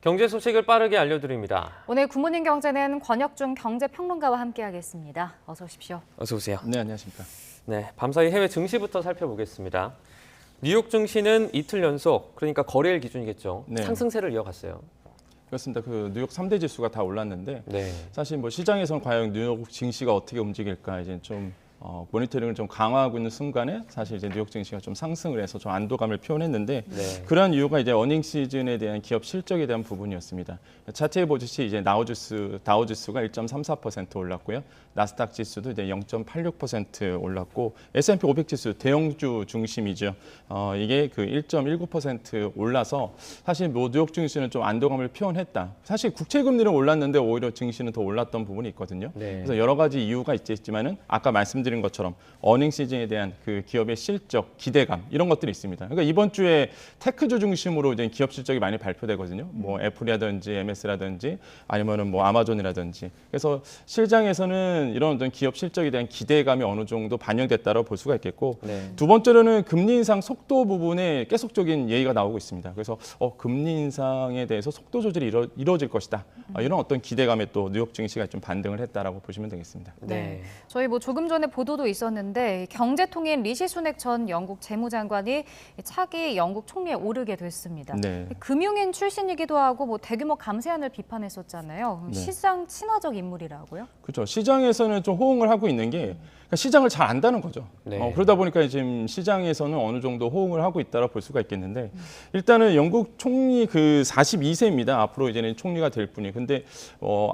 경제 소식을 빠르게 알려드립니다. 오늘 굿모닝 경제는 권혁중 경제평론가와 함께하겠습니다. 어서 오십시오. 어서 오세요. 네, 안녕하십니까. 네, 밤사이 해외 증시부터 살펴보겠습니다. 뉴욕 증시는 이틀 연속, 그러니까 거래일 기준이겠죠. 네. 상승세를 이어갔어요. 그렇습니다. 그 뉴욕 3대 지수가 다 올랐는데 네. 사실 뭐 시장에서는 과연 뉴욕 증시가 어떻게 움직일까 이제 좀 모니터링을 좀 강화하고 있는 순간에 사실 이제 뉴욕 증시가 좀 상승을 해서 좀 안도감을 표현했는데 네. 그러한 이유가 이제 어닝 시즌에 대한 기업 실적에 대한 부분이었습니다. 차트에 보듯이 이제 다우 지수가 1.34% 올랐고요. 나스닥 지수도 이제 0.86% 올랐고 S&P 500 지수 대형주 중심이죠. 이게 그 1.19% 올라서 사실 뭐 뉴욕 증시는 좀 안도감을 표현했다. 사실 국채 금리는 올랐는데 오히려 증시는 더 올랐던 부분이 있거든요. 네. 그래서 여러 가지 이유가 있겠지만은 아까 말씀드린 것처럼 어닝 시즌에 대한 그 기업의 실적, 기대감 이런 것들이 있습니다. 그러니까 이번 주에 테크주 중심으로 이제 기업 실적이 많이 발표되거든요. 뭐 애플이라든지 MS라든지 아니면은 뭐 아마존이라든지. 그래서 시장에서는 이런 어떤 기업 실적에 대한 기대감이 어느 정도 반영됐다고 볼 수가 있겠고 네. 두 번째로는 금리 인상 속도 부분에 계속적인 얘기가 나오고 있습니다. 그래서 금리 인상에 대해서 속도 조절이 이루어질 것이다. 이런 어떤 기대감에 또 뉴욕 증시가 좀 반등을 했다라고 보시면 되겠습니다. 네. 저희 뭐 조금 전에 보도도 있었는데 경제통인 리시 수넥 전 영국 재무장관이 차기 영국 총리에 오르게 됐습니다. 네. 금융인 출신이기도 하고 뭐 대규모 감세안을 비판했었잖아요. 네. 시장 친화적 인물이라고요? 그렇죠. 시장에서는 좀 호응을 하고 있는 게 그러니까 시장을 잘 안다는 거죠. 네. 그러다 보니까 지금 시장에서는 어느 정도 호응을 하고 있다고 볼 수가 있겠는데 일단은 영국 총리 그 42세입니다. 앞으로 이제는 총리가 될 분이. 근데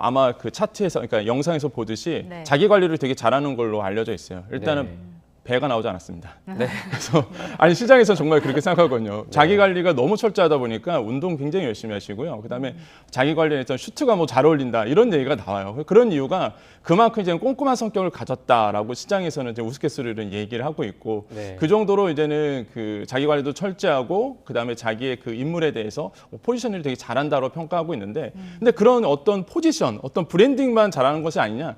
아마 그 차트에서 그러니까 영상에서 보듯이 네. 자기 관리를 되게 잘하는 걸로 알려져 있어요. 일단은 네. 배가 나오지 않았습니다. 네. 그래서 아니 시장에서 정말 그렇게 생각하거든요. 자기 관리가 너무 철저하다 보니까 운동 굉장히 열심히 하시고요. 그다음에 자기 관리에 대한 슈트가 뭐 잘 어울린다 이런 얘기가 나와요. 그런 이유가 그만큼 이제 꼼꼼한 성격을 가졌다라고 시장에서는 이제 우스갯소리로 얘기를 하고 있고 네. 그 정도로 이제는 그 자기 관리도 철저하고 그다음에 자기의 그 인물에 대해서 포지션을 되게 잘한다고 평가하고 있는데 근데 그런 어떤 포지션, 어떤 브랜딩만 잘하는 것이 아니냐.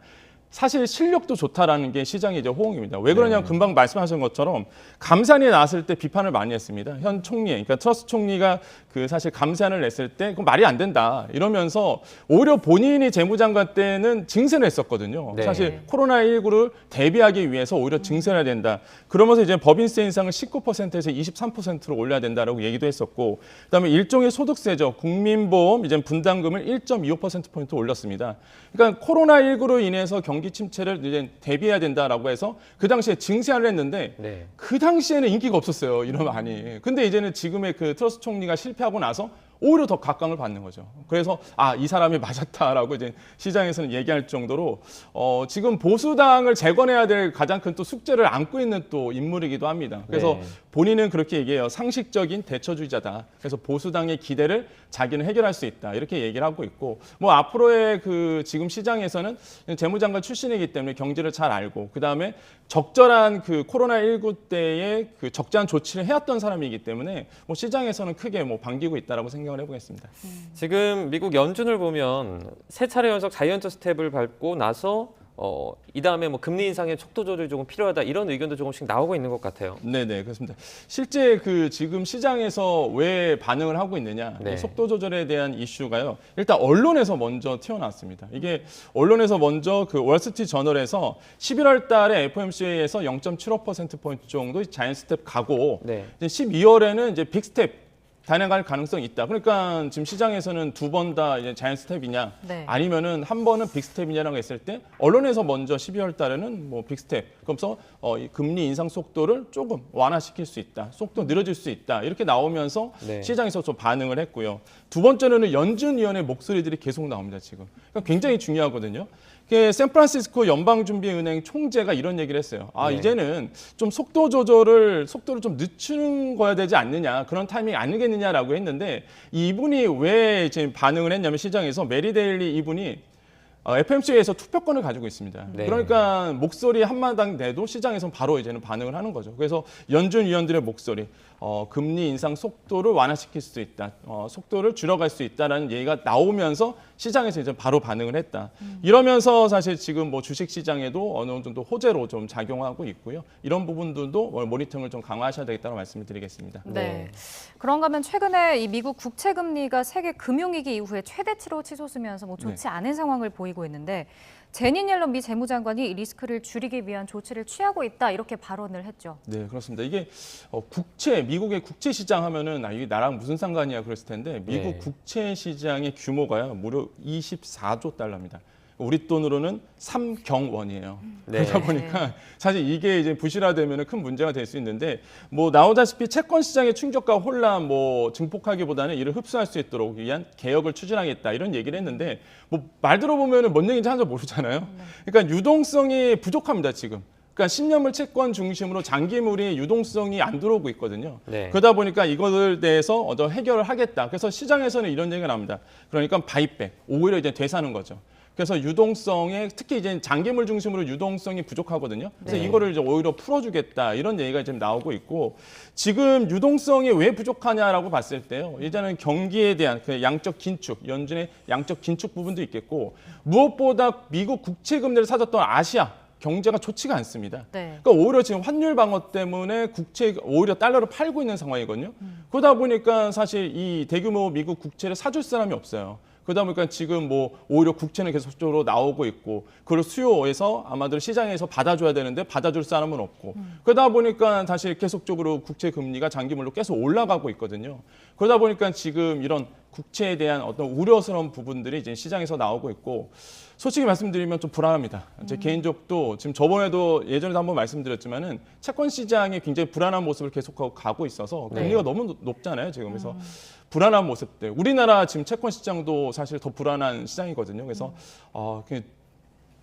사실 실력도 좋다라는 게 시장의 이제 호응입니다. 왜 그러냐면 금방 말씀하신 것처럼 감사안이 나왔을 때 비판을 많이 했습니다. 현 총리, 그러니까 트러스 총리가 그 사실 감사안을 냈을 때 그건 말이 안 된다 이러면서 오히려 본인이 재무장관 때는 증세를 했었거든요. 네. 사실 코로나19를 대비하기 위해서 오히려 증세해야 된다. 그러면서 이제 법인세 인상을 19%에서 23%로 올려야 된다라고 얘기도 했었고, 그다음에 일종의 소득세죠. 국민보험 이제 분담금을 1.25%포인트 올렸습니다. 그러니까 코로나19로 인해서 경기 침체를 이제 대비해야 된다라고 해서 그 당시에 증세를 했는데 네. 그 당시에는 인기가 없었어요. 이런 말이. 근데 이제는 지금의 그 트러스 총리가 실패하고 나서 오히려 더 각광을 받는 거죠. 그래서 이 사람이 맞았다라고 이제 시장에서는 얘기할 정도로 지금 보수당을 재건해야 될 가장 큰 또 숙제를 안고 있는 또 인물이기도 합니다. 그래서 네. 본인은 그렇게 얘기해요. 상식적인 대처주의자다. 그래서 보수당의 기대를 자기는 해결할 수 있다. 이렇게 얘기를 하고 있고 뭐 앞으로의 그 지금 시장에서는 재무장관 출신이기 때문에 경제를 잘 알고 그다음에 적절한 그 코로나19 때의 그 적절한 조치를 해왔던 사람이기 때문에 뭐 시장에서는 크게 뭐 반기고 있다라고 생각을 해보겠습니다. 지금 미국 연준을 보면 세 차례 연속 자이언트 스텝을 밟고 나서 이 다음에 뭐 금리 인상의 속도 조절이 조금 필요하다 이런 의견도 조금씩 나오고 있는 것 같아요. 네네 그렇습니다. 실제 그 지금 시장에서 왜 반응을 하고 있느냐 네. 속도 조절에 대한 이슈가요. 일단 언론에서 먼저 튀어나왔습니다. 이게 언론에서 먼저 그 월스트리트 저널에서 11월 달에 FOMC에서 0.75% 포인트 정도 자이언트 스텝 가고 네. 이제 12월에는 이제 빅 스텝 단행할 가능성이 있다. 그러니까 지금 시장에서는 두 번 다 이제 자이언트 스텝이냐 네. 아니면은 한 번은 빅 스텝이냐라고 했을 때 언론에서 먼저 12월 달에는 뭐 빅 스텝 그러면서 이 금리 인상 속도를 조금 완화시킬 수 있다. 속도 늘어질 수 있다. 이렇게 나오면서 네. 시장에서 좀 반응을 했고요. 두 번째로는 연준위원회 목소리들이 계속 나옵니다. 지금. 그러니까 굉장히 중요하거든요. 샌프란시스코 연방준비은행 총재가 이런 얘기를 했어요. 네. 이제는 좀 속도를 좀 늦추는 거야 되지 않느냐. 그런 타이밍이 아니겠느냐라고 했는데 이분이 왜 지금 반응을 했냐면 시장에서 메리 데일리 이분이 FOMC에서 투표권을 가지고 있습니다. 네. 그러니까 목소리 한마당 내도 시장에서 바로 이제는 반응을 하는 거죠. 그래서 연준 위원들의 목소리. 금리 인상 속도를 완화시킬 수 있다, 속도를 줄여갈 수 있다라는 얘기가 나오면서 시장에서 이제 바로 반응을 했다. 이러면서 사실 지금 뭐 주식 시장에도 어느 정도 호재로 좀 작용하고 있고요. 이런 부분들도 모니터링을 좀 강화하셔야 되겠다고 말씀을 드리겠습니다. 네. 그런가 하면 최근에 이 미국 국채 금리가 세계 금융위기 이후에 최대치로 치솟으면서 뭐 좋지 않은 상황을 보이고 있는데 제닛 옐런 미 재무장관이 이 리스크를 줄이기 위한 조치를 취하고 있다 이렇게 발언을 했죠. 네, 그렇습니다. 이게 국채, 미국의 국채 시장 하면은 이게 나랑 무슨 상관이야 그랬을 텐데 미국 네. 국채 시장의 규모가요 무려 24조 달러입니다. 우리 돈으로는 3경원이에요. 네. 그러다 보니까 사실 이게 이제 부실화되면 큰 문제가 될 수 있는데 뭐 나오다시피 채권 시장의 충격과 혼란 뭐 증폭하기보다는 이를 흡수할 수 있도록 위한 개혁을 추진하겠다 이런 얘기를 했는데 뭐 말 들어보면은 뭔 얘기인지 하나도 모르잖아요. 그러니까 유동성이 부족합니다 지금. 그러니까 10년물 채권 중심으로 장기물이 유동성이 안 들어오고 있거든요. 네. 그러다 보니까 이것에 대해서 어떤 해결을 하겠다. 그래서 시장에서는 이런 얘기가 나옵니다. 그러니까 바이백, 오히려 이제 되사는 거죠. 그래서 유동성에 특히 이제 장기물 중심으로 유동성이 부족하거든요. 그래서 네. 이거를 이제 오히려 풀어주겠다 이런 얘기가 지금 나오고 있고 지금 유동성이 왜 부족하냐라고 봤을 때요. 이제는 경기에 대한 그 양적 긴축, 연준의 양적 긴축 부분도 있겠고 무엇보다 미국 국채 금리를 사줬던 아시아 경제가 좋지가 않습니다. 네. 그러니까 오히려 지금 환율 방어 때문에 국채 오히려 달러를 팔고 있는 상황이거든요. 그러다 보니까 사실 이 대규모 미국 국채를 사줄 사람이 없어요. 그러다 보니까 지금 뭐 오히려 국채는 계속적으로 나오고 있고 그걸 수요에서 아마도 시장에서 받아줘야 되는데 받아줄 사람은 없고 그러다 보니까 사실 계속적으로 국채 금리가 장기물로 계속 올라가고 있거든요. 그러다 보니까 지금 이런 국채에 대한 어떤 우려스러운 부분들이 이제 시장에서 나오고 있고 솔직히 말씀드리면 좀 불안합니다. 제 개인적도 지금 저번에도 예전에도 한번 말씀드렸지만은 채권 시장이 굉장히 불안한 모습을 계속하고 가고 있어서 금리가 너무 높잖아요. 지금 그래서 불안한 모습들. 우리나라 지금 채권 시장도 사실 더 불안한 시장이거든요. 그래서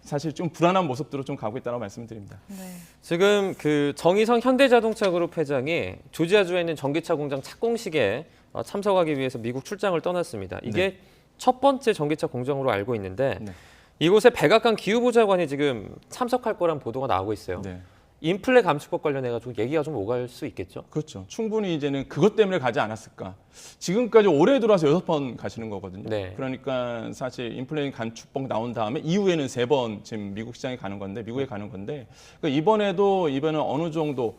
사실 좀 불안한 모습들로 좀 가고 있다고 말씀드립니다. 네. 지금 그 정의성 현대자동차그룹 회장이 조지아주에 있는 전기차 공장 착공식에 참석하기 위해서 미국 출장을 떠났습니다. 이게 첫 번째 전기차 공장으로 알고 있는데 이곳에 백악관 기후보좌관이 지금 참석할 거란 보도가 나오고 있어요. 네. 인플레 감축법 관련해가지고 얘기가 좀 오갈 수 있겠죠? 그렇죠. 충분히 이제는 그것 때문에 가지 않았을까. 지금까지 올해 들어와서 6번 가시는 거거든요. 네. 그러니까 사실 인플레 감축법 나온 다음에 이후에는 3번 지금 미국 시장에 가는 건데 미국에 가는 건데 그러니까 이번에는 어느 정도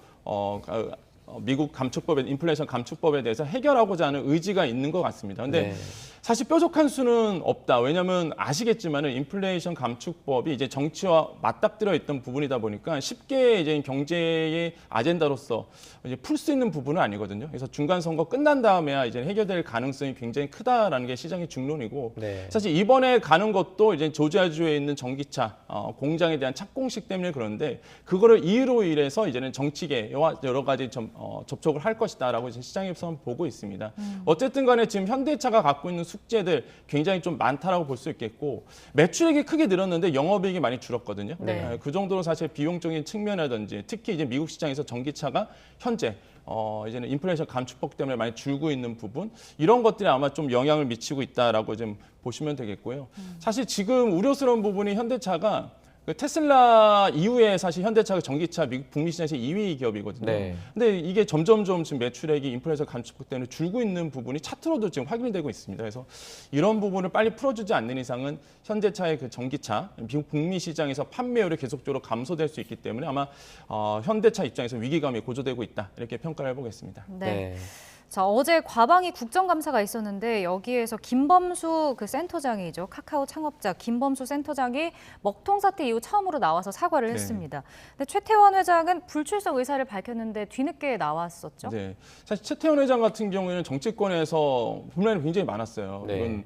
미국 감축법에 인플레이션 감축법에 대해서 해결하고자 하는 의지가 있는 것 같습니다. 근데 사실 뾰족한 수는 없다. 왜냐하면 아시겠지만은 인플레이션 감축법이 이제 정치와 맞닥뜨려 있던 부분이다 보니까 쉽게 이제 경제의 아젠다로서 이제 풀 수 있는 부분은 아니거든요. 그래서 중간 선거 끝난 다음에야 이제 해결될 가능성이 굉장히 크다라는 게 시장의 중론이고 사실 이번에 가는 것도 이제 조지아주에 있는 전기차 공장에 대한 착공식 때문에 그런데 그거를 이유로 인해서 이제는 정치계와 여러 가지 접촉을 할 것이다라고 이제 시장에서 보고 있습니다. 어쨌든 간에 지금 현대차가 갖고 있는 숙제들 굉장히 좀 많다라고 볼 수 있겠고 매출액이 크게 늘었는데 영업이익이 많이 줄었거든요. 네. 그 정도로 사실 비용적인 측면이라든지 특히 이제 미국 시장에서 전기차가 현재 이제는 인플레이션 감축법 때문에 많이 줄고 있는 부분 이런 것들이 아마 좀 영향을 미치고 있다라고 좀 보시면 되겠고요. 사실 지금 우려스러운 부분이 현대차가 그 테슬라 이후에 사실 현대차가 전기차 미국 북미 시장에서 2위 기업이거든요. 근데 이게 점점점 지금 매출액이 인플레이션 감축법 때문에 줄고 있는 부분이 차트로도 지금 확인이 되고 있습니다. 그래서 이런 부분을 빨리 풀어주지 않는 이상은 현대차의 그 전기차 미국 북미 시장에서 판매율이 계속적으로 감소될 수 있기 때문에 아마 현대차 입장에서 위기감이 고조되고 있다 이렇게 평가를 해보겠습니다. 네. 자, 어제 과방위 국정감사가 있었는데 여기에서 김범수 그 센터장이죠. 카카오 창업자 김범수 센터장이 먹통 사태 이후 처음으로 나와서 사과를 했습니다. 근데 최태원 회장은 불출석 의사를 밝혔는데 뒤늦게 나왔었죠. 네. 사실 최태원 회장 같은 경우에는 정치권에서 분란이 굉장히 많았어요. 이건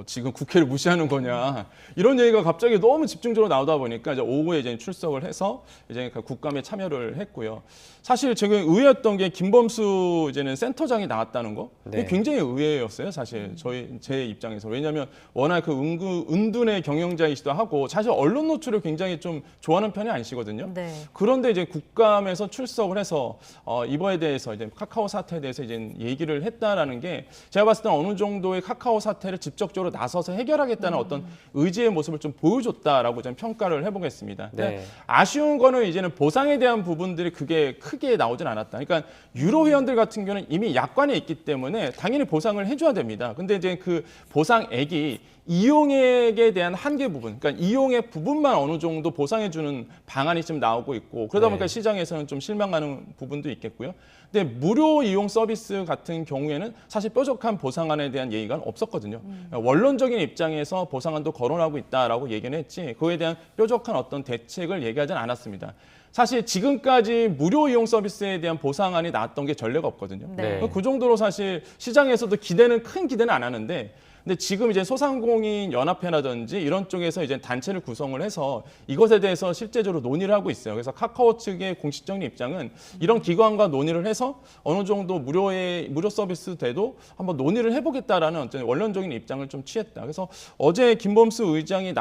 지금 국회를 무시하는 거냐 이런 얘기가 갑자기 너무 집중적으로 나오다 보니까 이제 오후에 이제 출석을 해서 이제 국감에 참여를 했고요. 사실 지금 의외였던 게 김범수 이제는 센터장이 나왔다는 거 이게 굉장히 의외였어요. 사실 제 입장에서 왜냐하면 워낙 그 은둔의 경영자이시도 하고 사실 언론 노출을 굉장히 좀 좋아하는 편이 아니시거든요. 그런데 이제 국감에서 출석을 해서 이거에 대해서 이제 카카오 사태에 대해서 이제 얘기를 했다라는 게 제가 봤을 때 어느 정도의 카카오 사태를 직접 적극적으로 나서서 해결하겠다는 어떤 의지의 모습을 좀 보여줬다라고 좀 평가를 해보겠습니다. 네. 아쉬운 거는 이제는 보상에 대한 부분들이 그게 크게 나오진 않았다. 그러니까 유로 회원들 같은 경우는 이미 약관에 있기 때문에 당연히 보상을 해줘야 됩니다. 근데 이제 그 보상액이 이용액에 대한 한계 부분, 그러니까 이용액 부분만 어느 정도 보상해주는 방안이 지금 나오고 있고 그러다 보니까 네. 시장에서는 좀 실망하는 부분도 있겠고요. 근데 무료 이용 서비스 같은 경우에는 사실 뾰족한 보상안에 대한 얘기가 없었거든요. 원론적인 입장에서 보상안도 거론하고 있다라고 얘기는 했지 그거에 대한 뾰족한 어떤 대책을 얘기하진 않았습니다. 사실 지금까지 무료 이용 서비스에 대한 보상안이 나왔던 게 전례가 없거든요. 네. 그 정도로 사실 시장에서도 큰 기대는 안 하는데 근데 지금 이제 소상공인 연합회라든지 이런 쪽에서 이제 단체를 구성을 해서 이것에 대해서 실제적으로 논의를 하고 있어요. 그래서 카카오 측의 공식적인 입장은 이런 기관과 논의를 해서 어느 정도 무료 서비스 돼도 한번 논의를 해보겠다라는 어떤 원론적인 입장을 좀 취했다. 그래서 어제 김범수 의장이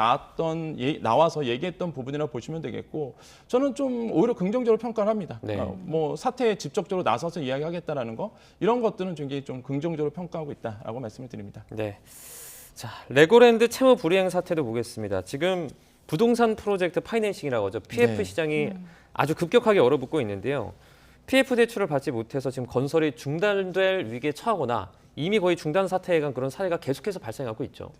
나와서 얘기했던 부분이라고 보시면 되겠고 저는 좀 오히려 긍정적으로 평가를 합니다. 네. 뭐 사태에 직접적으로 나서서 이야기하겠다라는 거 이런 것들은 굉장히 좀 긍정적으로 평가하고 있다라고 말씀을 드립니다. 네. 자, 레고랜드 채무 불이행 사태도 보겠습니다. 지금 부동산 프로젝트 파이낸싱이라고 하죠. PF 네. 시장이 아주 급격하게 얼어붙고 있는데요. PF 대출을 받지 못해서 지금 건설이 중단될 위기에 처하거나 이미 거의 중단 사태에 간 그런 사례가 계속해서 발생하고 있죠.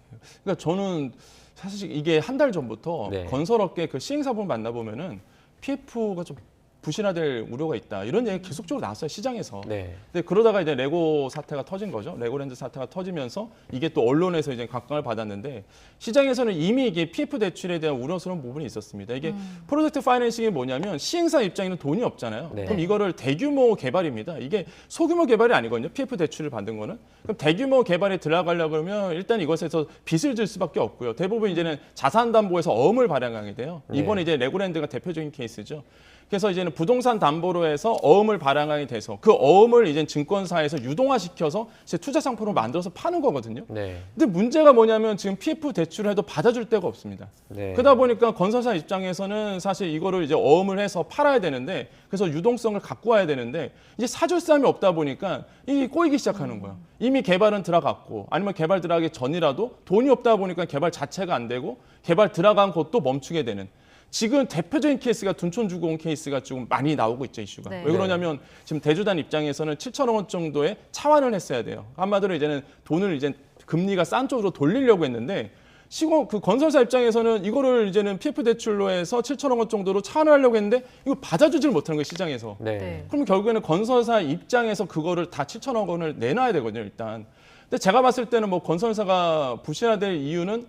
그러니까 저는 사실 이게 한 달 전부터 네. 건설업계 그 시행사분 만나보면은 PF가 좀 부실화될 우려가 있다. 이런 얘기 계속적으로 나왔어요, 시장에서. 네. 근데 그러다가 이제 레고 사태가 터진 거죠. 레고랜드 사태가 터지면서 이게 또 언론에서 이제 각광을 받았는데 시장에서는 이미 이게 PF 대출에 대한 우려스러운 부분이 있었습니다. 이게 프로젝트 파이낸싱이 뭐냐면 시행사 입장에는 돈이 없잖아요. 네. 그럼 이거를 대규모 개발입니다. 이게 소규모 개발이 아니거든요. PF 대출을 받은 거는. 그럼 대규모 개발에 들어가려고 그러면 일단 이것에서 빚을 질 수밖에 없고요. 대부분 이제는 자산담보에서 어음을 발행하게 돼요. 이번에 이제 레고랜드가 대표적인 케이스죠. 그래서 이제는 부동산 담보로 해서 어음을 발행하게 돼서 그 어음을 이제 증권사에서 유동화시켜서 이제 투자 상품으로 만들어서 파는 거거든요. 네. 근데 문제가 뭐냐면 지금 PF 대출을 해도 받아줄 데가 없습니다. 네. 그러다 보니까 건설사 입장에서는 사실 이거를 이제 어음을 해서 팔아야 되는데 그래서 유동성을 갖고 와야 되는데 이제 사줄 사람이 없다 보니까 이게 꼬이기 시작하는 거예요. 이미 개발은 들어갔고 아니면 개발 들어가기 전이라도 돈이 없다 보니까 개발 자체가 안 되고 개발 들어간 곳도 멈추게 되는 지금 대표적인 케이스가 둔촌주공 케이스가 좀 많이 나오고 있죠, 이슈가. 네. 왜 그러냐면 지금 대주단 입장에서는 7천억 원 정도의 차환을 했어야 돼요. 한마디로 이제는 돈을 이제 금리가 싼 쪽으로 돌리려고 했는데 그 건설사 입장에서는 이거를 이제는 PF 대출로 해서 7천억 원 정도로 차환을 하려고 했는데 이거 받아주질 못하는 거예요, 시장에서. 네. 네. 그럼 결국에는 건설사 입장에서 그거를 다 7천억 원을 내놔야 되거든요, 일단. 근데 제가 봤을 때는 뭐 건설사가 부실화될 이유는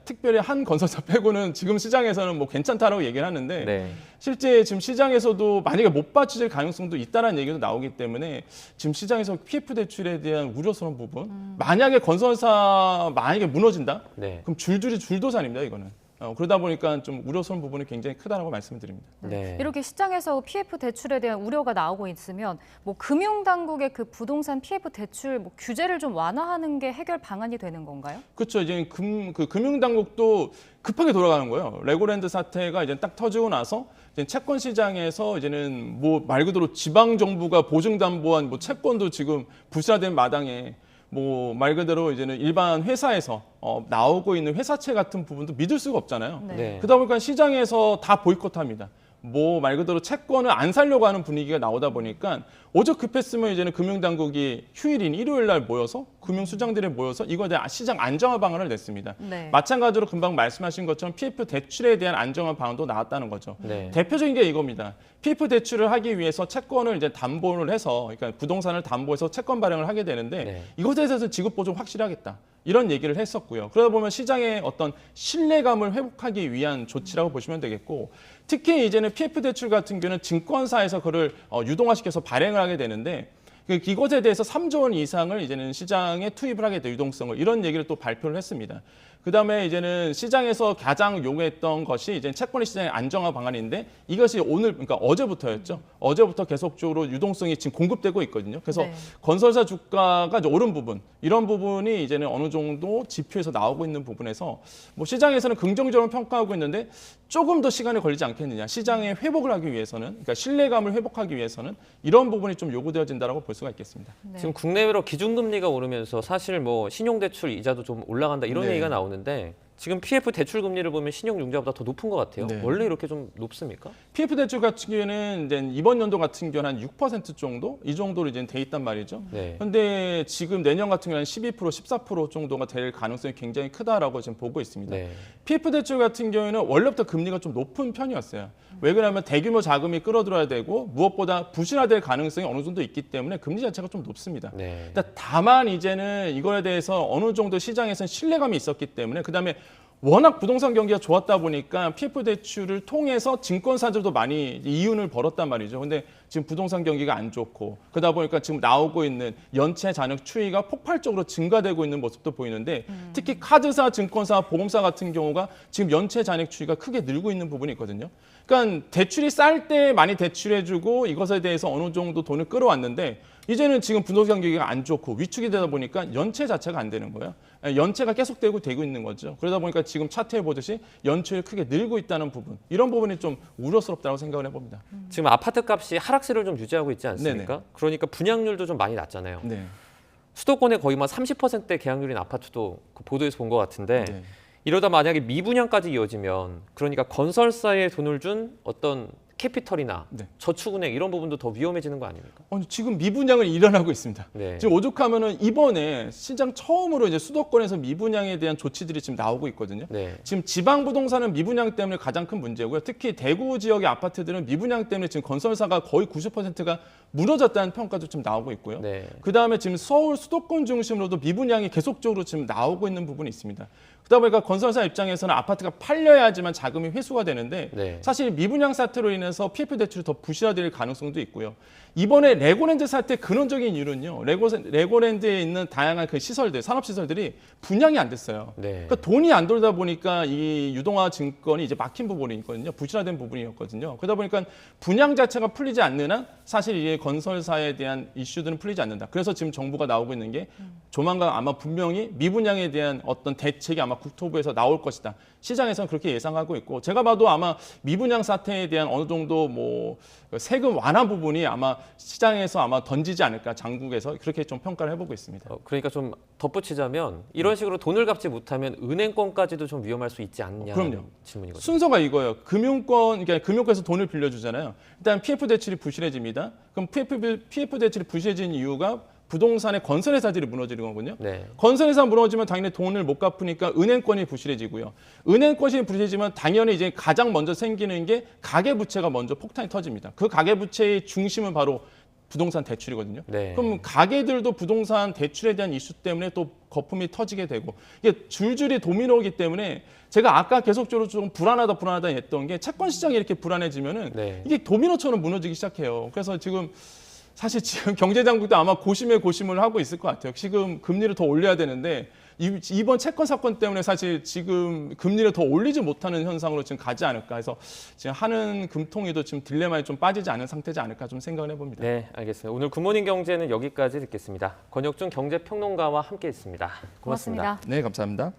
특별히 한 건설사 빼고는 지금 시장에서는 뭐 괜찮다라고 얘기를 하는데 네. 실제 지금 시장에서도 만약에 못 받쳐질 가능성도 있다는 얘기도 나오기 때문에 지금 시장에서 PF 대출에 대한 우려스러운 부분 만약에 건설사 무너진다? 네. 그럼 줄줄이 줄도산입니다, 이거는. 그러다 보니까 좀 우려스러운 부분이 굉장히 크다라고 말씀을 드립니다. 네. 이렇게 시장에서 PF 대출에 대한 우려가 나오고 있으면 뭐 금융당국의 그 부동산 PF 대출 뭐 규제를 좀 완화하는 게 해결 방안이 되는 건가요? 그렇죠. 이제 그 금융당국도 급하게 돌아가는 거예요. 레고랜드 사태가 이제 딱 터지고 나서 이제 채권 시장에서 이제는 뭐 말 그대로 지방 정부가 보증 담보한 뭐 채권도 지금 부실화된 마당에 뭐 말 그대로 이제는 일반 회사에서 나오고 있는 회사채 같은 부분도 믿을 수가 없잖아요. 네. 네. 그러다 보니까 시장에서 다 보이콧합니다. 뭐 말 그대로 채권을 안 살려고 하는 분위기가 나오다 보니까 오죽 급했으면 이제는 금융당국이 휴일인 일요일 날 모여서 금융수장들이 모여서 이거에 대한 시장 안정화 방안을 냈습니다. 네. 마찬가지로 금방 말씀하신 것처럼 PF 대출에 대한 안정화 방안도 나왔다는 거죠. 네. 대표적인 게 이겁니다. PF 대출을 하기 위해서 채권을 이제 담보를 해서 그러니까 부동산을 담보해서 채권 발행을 하게 되는데 네. 이것에 대해서 지급 보증 확실하겠다. 이런 얘기를 했었고요. 그러다 보면 시장의 어떤 신뢰감을 회복하기 위한 조치라고 보시면 되겠고 특히 이제는 PF 대출 같은 경우는 증권사에서 그를 유동화시켜서 발행을 하게 되는데 이것에 대해서 3조 원 이상을 이제는 시장에 투입을 하게 돼요. 유동성을. 이런 얘기를 또 발표를 했습니다. 그다음에 이제는 시장에서 가장 요구했던 것이 이제 채권 시장의 안정화 방안인데 이것이 그러니까 어제부터였죠. 어제부터 계속적으로 유동성이 지금 공급되고 있거든요. 그래서 네. 건설사 주가가 이제 오른 부분, 이런 부분이 이제는 어느 정도 지표에서 나오고 있는 부분에서 뭐 시장에서는 긍정적으로 평가하고 있는데 조금 더 시간이 걸리지 않겠느냐. 시장의 회복을 하기 위해서는, 그러니까 신뢰감을 회복하기 위해서는 이런 부분이 좀 요구되어진다라고 볼 수가 있겠습니다. 네. 지금 국내외로 기준금리가 오르면서 사실 뭐 신용대출 이자도 좀 올라간다 이런 네. 얘기가 나오는데 지금 PF 대출 금리를 보면 신용융자보다 더 높은 것 같아요. 네. 원래 이렇게 좀 높습니까? PF 대출 같은 경우에는 이제 이번 연도 같은 경우는 한 6% 정도 이 정도로 이제 돼 있단 말이죠. 네. 그런데 지금 내년 같은 경우는 12%, 14% 정도가 될 가능성이 굉장히 크다라고 지금 보고 있습니다. 네. PF 대출 같은 경우에는 원래부터 금리가 좀 높은 편이었어요. 왜 그러냐면 대규모 자금이 끌어들어야 되고 무엇보다 부실화될 가능성이 어느 정도 있기 때문에 금리 자체가 좀 높습니다. 네. 다만 이제는 이거에 대해서 어느 정도 시장에서는 신뢰감이 있었기 때문에 그다음에 워낙 부동산 경기가 좋았다 보니까 PF 대출을 통해서 증권사들도 많이 이윤을 벌었단 말이죠. 근데 지금 부동산 경기가 안 좋고 그러다 보니까 지금 나오고 있는 연체 잔액 추이가 폭발적으로 증가되고 있는 모습도 보이는데 특히 카드사, 증권사, 보험사 같은 경우가 지금 연체 잔액 추이가 크게 늘고 있는 부분이 있거든요. 그러니까 대출이 쌀 때 많이 대출해주고 이것에 대해서 어느 정도 돈을 끌어왔는데 이제는 지금 부동산 경기가 안 좋고 위축이 되다 보니까 연체 자체가 안 되는 거예요. 연체가 계속되고 있는 거죠. 그러다 보니까 지금 차트에 보듯이 연체율이 크게 늘고 있다는 부분, 이런 부분이 좀 우려스럽다고 생각을 해봅니다. 지금 아파트 값이 하락세를 좀 유지하고 있지 않습니까? 네네. 그러니까 분양률도 좀 많이 낮잖아요. 네. 수도권에 거의 막 30%대 계약률인 아파트도 그 보도에서 본 것 같은데 네. 이러다 만약에 미분양까지 이어지면 그러니까 건설사에 돈을 준 어떤 캐피털이나 네. 저축은행 이런 부분도 더 위험해지는 거 아닙니까? 지금 미분양을 일어나고 있습니다. 네. 지금 오죽하면은 이번에 시장 처음으로 이제 수도권에서 미분양에 대한 조치들이 지금 나오고 있거든요. 네. 지금 지방 부동산은 미분양 때문에 가장 큰 문제고요. 특히 대구 지역의 아파트들은 미분양 때문에 지금 건설사가 거의 90%가 무너졌다는 평가도 지금 나오고 있고요. 네. 그다음에 지금 서울 수도권 중심으로도 미분양이 계속적으로 지금 나오고 있는 부분이 있습니다. 그러다 보니까 건설사 입장에서는 아파트가 팔려야지만 자금이 회수가 되는데 네. 사실 미분양 사태로 인해서 PF 대출이 더 부실화될 가능성도 있고요. 이번에 레고랜드 사태 근원적인 이유는요. 레고랜드에 있는 다양한 그 시설들, 산업시설들이 분양이 안 됐어요. 네. 그러니까 돈이 안 돌다 보니까 이 유동화 증권이 이제 막힌 부분이 있거든요. 부실화된 부분이었거든요. 그러다 보니까 분양 자체가 풀리지 않는 한 사실 이게 건설사에 대한 이슈들은 풀리지 않는다. 그래서 지금 정부가 나오고 있는 게 조만간 아마 분명히 미분양에 대한 어떤 대책이 아마 국토부에서 나올 것이다. 시장에서는 그렇게 예상하고 있고 제가 봐도 아마 미분양 사태에 대한 어느 정도 뭐 세금 완화 부분이 아마 시장에서 아마 던지지 않을까, 장국에서 그렇게 좀 평가를 해보고 있습니다. 그러니까 좀 덧붙이자면 이런 식으로 돈을 갚지 못하면 은행권까지도 좀 위험할 수 있지 않느냐 그럼요. 질문이거든요. 순서가 이거예요. 그러니까 금융권에서 돈을 빌려주잖아요. 일단 PF 대출이 부실해집니다. 그럼 PF 대출이 부실해진 이유가 부동산의 건설회사들이 무너지는 거거든요. 네. 건설회사 무너지면 당연히 돈을 못 갚으니까 은행권이 부실해지고요. 은행권이 부실해지면 당연히 이제 가장 먼저 생기는 게 가계부채가 먼저 폭탄이 터집니다. 그 가계부채의 중심은 바로 부동산 대출이거든요. 네. 그럼 가게들도 부동산 대출에 대한 이슈 때문에 또 거품이 터지게 되고 이게 줄줄이 도미노이기 때문에 제가 아까 계속적으로 좀 불안하다 했던 게 채권 시장이 이렇게 불안해지면은 네. 이게 도미노처럼 무너지기 시작해요. 그래서 지금 사실 지금 경제당국도 아마 고심을 하고 있을 것 같아요. 지금 금리를 더 올려야 되는데 이번 채권 사건 때문에 사실 지금 금리를 더 올리지 못하는 현상으로 지금 가지 않을까 해서 지금 하는 금통위도 지금 딜레마에 좀 빠지지 않은 상태지 않을까 좀 생각을 해봅니다. 네, 알겠습니다. 오늘 굿모닝 경제는 여기까지 듣겠습니다. 권혁준 경제평론가와 함께했습니다. 고맙습니다. 고맙습니다. 네, 감사합니다.